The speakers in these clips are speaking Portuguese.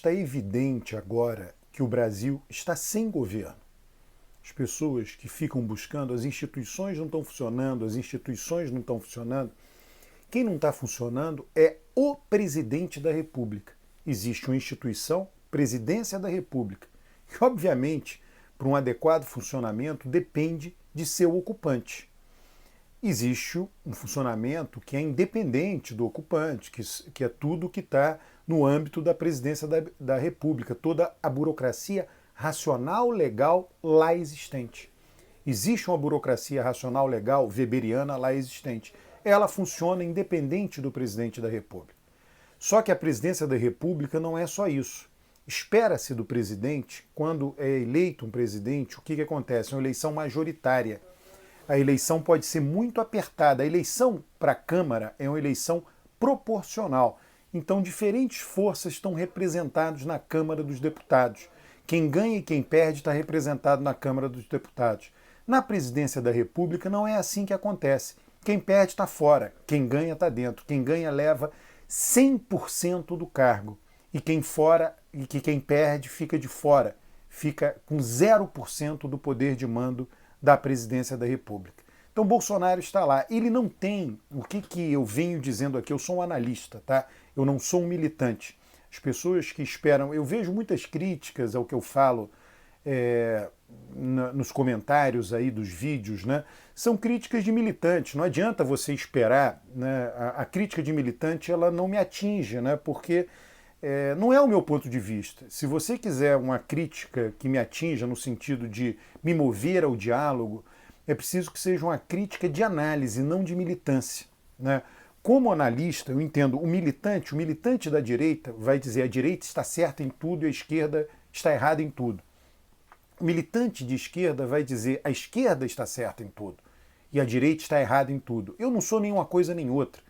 está evidente agora que o Brasil está sem governo. As pessoas que ficam buscando, as instituições não estão funcionando, as instituições não estão funcionando. Quem não está funcionando é o presidente da República. Existe uma instituição, Presidência da República, que obviamente, para um adequado funcionamento, depende de seu ocupante. Existe um funcionamento que é independente do ocupante, que é tudo que está no âmbito da Presidência da República, toda a burocracia racional legal lá existente. Existe uma burocracia racional legal weberiana lá existente. Ela funciona independente do presidente da República. Só que a Presidência da República não é só isso. Espera-se do presidente, quando é eleito um presidente, o que acontece? É uma eleição majoritária. A eleição pode ser muito apertada. A eleição para a Câmara é uma eleição proporcional. Então, diferentes forças estão representadas na Câmara dos Deputados. Quem ganha e quem perde está representado na Câmara dos Deputados. Na Presidência da República não é assim que acontece. Quem perde está fora, quem ganha está dentro. Quem ganha leva 100% do cargo. E quem perde fica de fora, fica com 0% do poder de mando da Presidência da República. Então Bolsonaro está lá. Ele não tem, o que eu venho dizendo aqui, eu sou um analista, tá? Eu não sou um militante. As pessoas que esperam, eu vejo muitas críticas ao que eu falo nos comentários aí dos vídeos, né? São críticas de militantes. Não adianta você esperar, né? A crítica de militante ela não me atinge, né? Porque não é o meu ponto de vista. Se você quiser uma crítica que me atinja no sentido de me mover ao diálogo, é preciso que seja uma crítica de análise, não de militância, né? Como analista, eu entendo o militante da direita vai dizer a direita está certa em tudo e a esquerda está errada em tudo. O militante de esquerda vai dizer a esquerda está certa em tudo e a direita está errada em tudo. Eu não sou nenhuma coisa nem outra,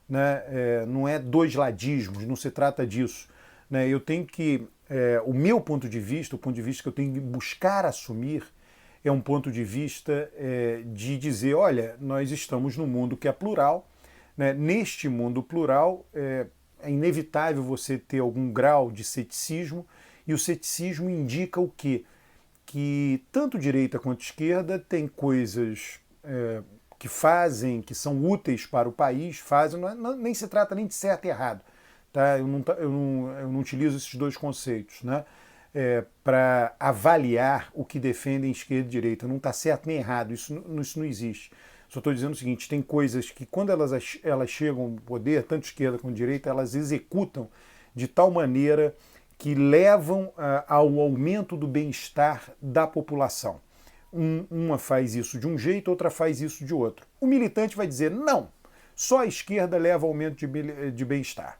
né? Não é dois ladismos, não se trata disso, né? Eu tenho que, o meu ponto de vista, o ponto de vista que eu tenho que buscar assumir é um ponto de vista de dizer, olha, nós estamos num mundo que é plural, né? Neste mundo plural é inevitável você ter algum grau de ceticismo e o ceticismo indica o quê? Que tanto direita quanto esquerda tem coisas que fazem, que são úteis para o país, fazem, nem se trata nem de certo e errado. Tá? Eu não utilizo esses dois conceitos, né? Para avaliar o que defendem esquerda e direita. Não está certo nem errado, isso não existe. Só estou dizendo o seguinte, tem coisas que quando elas chegam ao poder, tanto esquerda quanto direita, elas executam de tal maneira que levam ao aumento do bem-estar da população. Uma faz isso de um jeito, outra faz isso de outro. O militante vai dizer, não, só a esquerda leva ao aumento de bem-estar,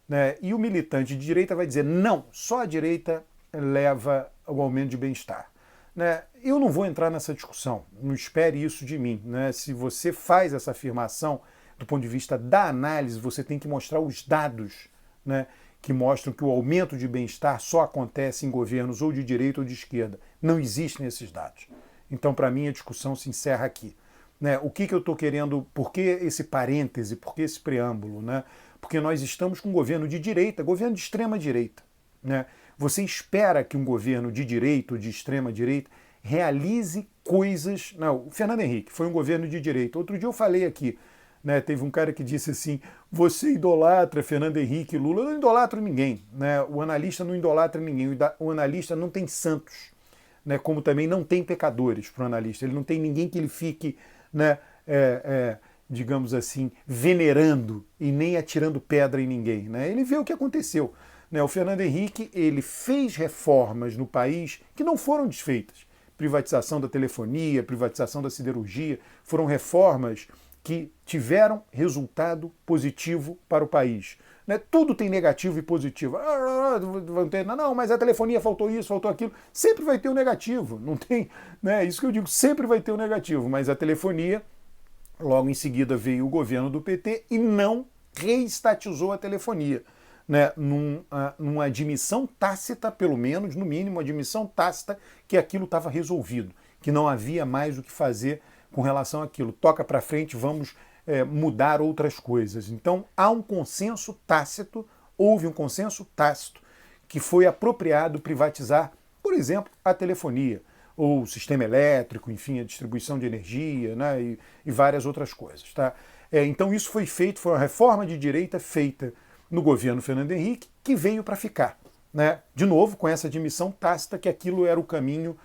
né? E o militante de direita vai dizer, não, só a direita leva ao aumento de bem-estar. Né? Eu não vou entrar nessa discussão, não espere isso de mim. Né? Se você faz essa afirmação do ponto de vista da análise, você tem que mostrar os dados, né, que mostram que o aumento de bem-estar só acontece em governos ou de direita ou de esquerda. Não existem esses dados. Então, para mim, a discussão se encerra aqui. Né? O que eu estou querendo, por que esse parêntese, por que esse preâmbulo? Né? Porque nós estamos com um governo de direita, governo de extrema direita. Né? Você espera que um governo de direita ou de extrema direita realize coisas... Não, o Fernando Henrique foi um governo de direita. Outro dia eu falei aqui, né, teve um cara que disse assim, você idolatra Fernando Henrique e Lula. Eu não idolatro ninguém. Né? O analista não idolatra ninguém. O analista não tem santos. Né? Como também não tem pecadores para o analista. Ele não tem ninguém que ele fique, né, digamos assim, venerando e nem atirando pedra em ninguém. Né? Ele vê o que aconteceu. O Fernando Henrique ele fez reformas no país que não foram desfeitas. Privatização da telefonia, privatização da siderurgia, foram reformas que tiveram resultado positivo para o país. Tudo tem negativo e positivo. Não, mas a telefonia faltou isso, faltou aquilo. Sempre vai ter o negativo. Não tem, né? Isso que eu digo, sempre vai ter o negativo. Mas a telefonia, logo em seguida veio o governo do PT e não reestatizou a telefonia. Né, numa admissão tácita, pelo menos, no mínimo, uma admissão tácita que aquilo estava resolvido, que não havia mais o que fazer com relação àquilo. Toca para frente, vamos mudar outras coisas. Então, há um consenso tácito, houve um consenso tácito que foi apropriado privatizar, por exemplo, a telefonia, ou o sistema elétrico, enfim, a distribuição de energia, né, e várias outras coisas. Tá? Então isso foi feito, foi uma reforma de direita feita no governo Fernando Henrique, que veio para ficar. Né? De novo, com essa admissão tácita que aquilo era o caminho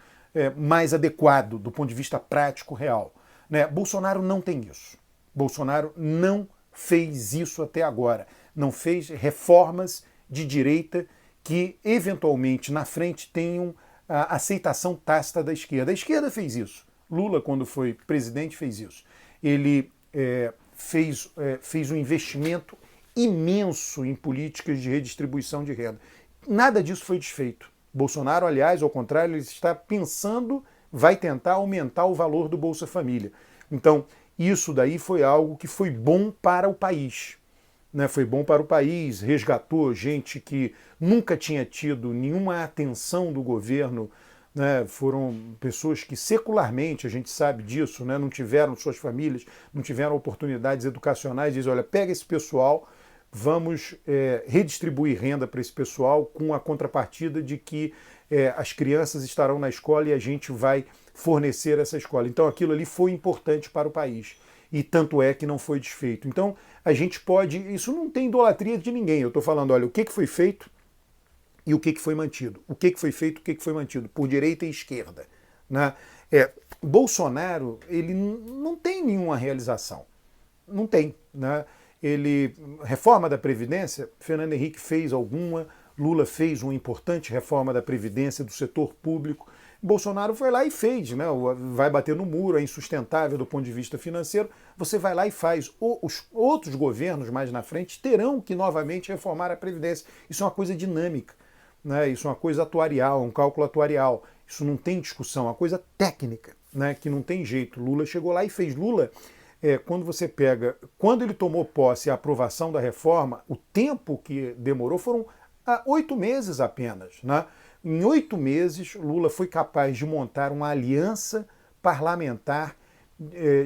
mais adequado do ponto de vista prático, real. Né? Bolsonaro não tem isso. Bolsonaro não fez isso até agora. Não fez reformas de direita que, eventualmente, na frente tenham a aceitação tácita da esquerda. A esquerda fez isso. Lula, quando foi presidente, fez isso. Ele fez um investimento imenso em políticas de redistribuição de renda. Nada disso foi desfeito. Bolsonaro, aliás, ao contrário, ele está pensando, vai tentar aumentar o valor do Bolsa Família. Então, isso daí foi algo que foi bom para o país. Né? Foi bom para o país, resgatou gente que nunca tinha tido nenhuma atenção do governo. Né? Foram pessoas que secularmente, a gente sabe disso, né? Não tiveram suas famílias, não tiveram oportunidades educacionais. Diz, olha, pega esse pessoal, vamos redistribuir renda para esse pessoal com a contrapartida de que as crianças estarão na escola e a gente vai fornecer essa escola. Então aquilo ali foi importante para o país. E tanto é que não foi desfeito. Então a gente pode... Isso não tem idolatria de ninguém. Eu estou falando, olha, o que foi feito e o que foi mantido. O que foi feito, o que foi mantido. Por direita e esquerda. Né? Bolsonaro, ele não tem nenhuma realização. Não tem. Né? Reforma da Previdência, Fernando Henrique fez alguma, Lula fez uma importante reforma da Previdência do setor público, Bolsonaro foi lá e fez, né? Vai bater no muro, é insustentável do ponto de vista financeiro, você vai lá e faz. Os outros governos mais na frente terão que novamente reformar a Previdência. Isso é uma coisa dinâmica, né? Isso é uma coisa atuarial, um cálculo atuarial, isso não tem discussão, é uma coisa técnica, né? Que não tem jeito. Lula chegou lá e fez. Lula... quando ele tomou posse e a aprovação da reforma, o tempo que demorou foram 8 meses apenas. Né? Em 8 meses, Lula foi capaz de montar uma aliança parlamentar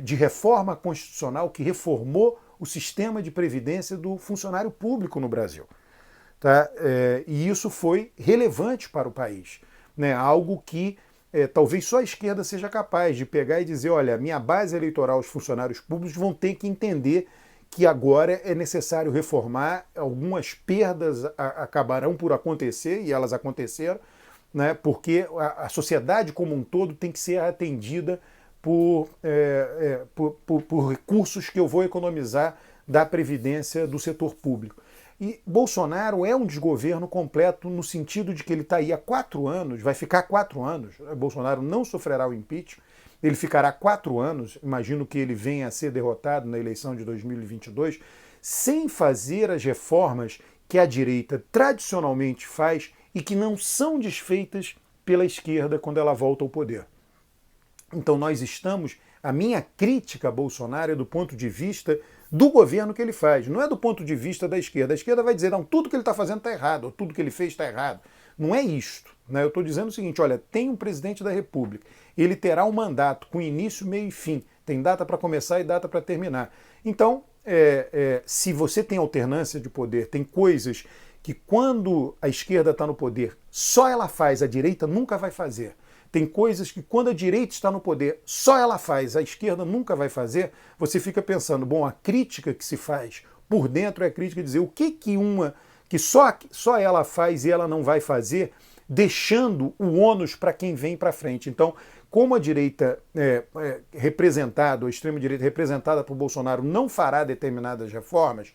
de reforma constitucional que reformou o sistema de previdência do funcionário público no Brasil. Tá? E isso foi relevante para o país. Né? Algo que talvez só a esquerda seja capaz de pegar e dizer, olha, minha base eleitoral, os funcionários públicos vão ter que entender que agora é necessário reformar, algumas perdas acabarão por acontecer, e elas aconteceram, né, porque a sociedade como um todo tem que ser atendida por recursos que eu vou economizar da previdência do setor público. E Bolsonaro é um desgoverno completo no sentido de que ele está aí há 4 anos, vai ficar 4 anos, Bolsonaro não sofrerá o impeachment, ele ficará 4 anos, imagino que ele venha a ser derrotado na eleição de 2022, sem fazer as reformas que a direita tradicionalmente faz e que não são desfeitas pela esquerda quando ela volta ao poder. Então nós estamos, a minha crítica a Bolsonaro é do ponto de vista do governo que ele faz, não é do ponto de vista da esquerda. A esquerda vai dizer, não, tudo que ele está fazendo está errado, ou tudo que ele fez está errado. Não é isto. Né? Eu estou dizendo o seguinte, olha, tem um presidente da República, ele terá um mandato com início, meio e fim, tem data para começar e data para terminar. Então, se você tem alternância de poder, tem coisas que quando a esquerda está no poder, só ela faz, a direita nunca vai fazer. Tem coisas que quando a direita está no poder, só ela faz, a esquerda nunca vai fazer. Você fica pensando, bom, a crítica que se faz por dentro é a crítica de dizer o que só ela faz e ela não vai fazer, deixando o ônus para quem vem para frente. Então, como a direita representada, a extrema-direita representada por Bolsonaro não fará determinadas reformas,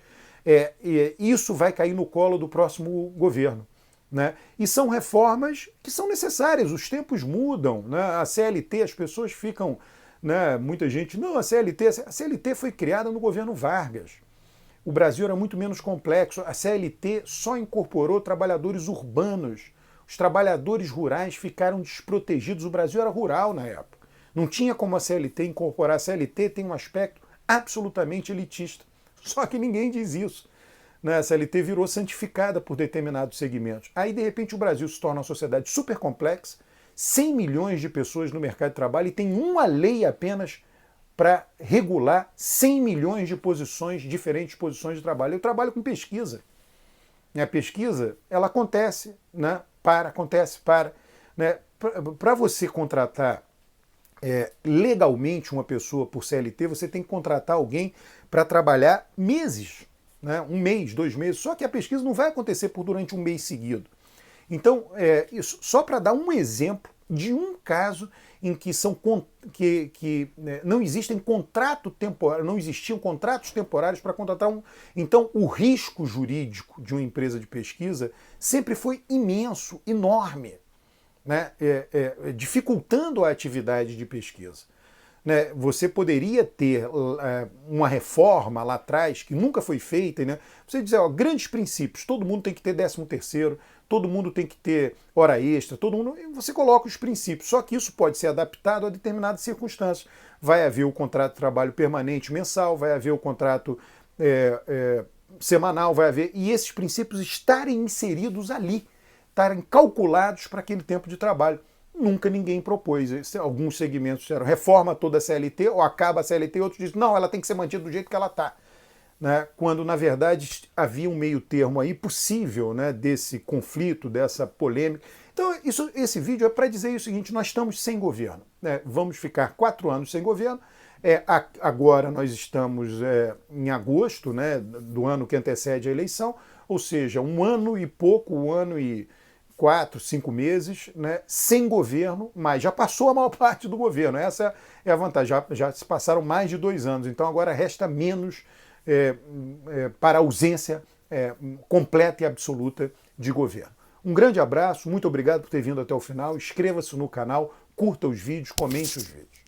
isso vai cair no colo do próximo governo. Né? E são reformas que são necessárias, os tempos mudam. Né? A CLT, as pessoas ficam... Né? Muita gente... Não, a CLT foi criada no governo Vargas. O Brasil era muito menos complexo. A CLT só incorporou trabalhadores urbanos. Os trabalhadores rurais ficaram desprotegidos. O Brasil era rural na época. Não tinha como a CLT incorporar. A CLT tem um aspecto absolutamente elitista. Só que ninguém diz isso. A CLT virou santificada por determinados segmentos. Aí, de repente, o Brasil se torna uma sociedade super complexa, 100 milhões de pessoas no mercado de trabalho e tem uma lei apenas para regular 100 milhões de posições, diferentes posições de trabalho. Eu trabalho com pesquisa. A pesquisa, ela acontece, né? Acontece, para. Né? Para você contratar legalmente uma pessoa por CLT, você tem que contratar alguém para trabalhar meses, né? 1 mês, 2 meses, só que a pesquisa não vai acontecer durante 1 mês seguido. Então, isso só para dar um exemplo de um caso em que não existem contrato temporário, não existiam contratos temporários para contratar um. Então, o risco jurídico de uma empresa de pesquisa sempre foi imenso, enorme, né? Dificultando a atividade de pesquisa. Né? Você poderia ter uma reforma lá atrás, que nunca foi feita, né? Você dizer, ó, grandes princípios, todo mundo tem que ter 13º, todo mundo tem que ter hora extra, todo mundo. Você coloca os princípios, só que isso pode ser adaptado a determinadas circunstâncias. Vai haver o contrato de trabalho permanente mensal, vai haver o contrato semanal, vai haver. E esses princípios estarem inseridos ali, estarem calculados para aquele tempo de trabalho. Nunca ninguém propôs. Alguns segmentos disseram reforma toda a CLT ou acaba a CLT, outros dizem não, ela tem que ser mantida do jeito que ela está. Né? Quando, na verdade, havia um meio termo aí possível, né, desse conflito, dessa polêmica. Então, esse vídeo é para dizer o seguinte, nós estamos sem governo. Né? Vamos ficar 4 anos sem governo. Agora nós estamos em agosto, né, do ano que antecede a eleição, ou seja, 1 ano e pouco, 1 ano e 4, 5 meses, né, sem governo, mas já passou a maior parte do governo. Essa é a vantagem. Já se passaram mais de 2 anos, então agora resta menos para a ausência completa e absoluta de governo. Um grande abraço, muito obrigado por ter vindo até o final. Inscreva-se no canal, curta os vídeos, comente os vídeos.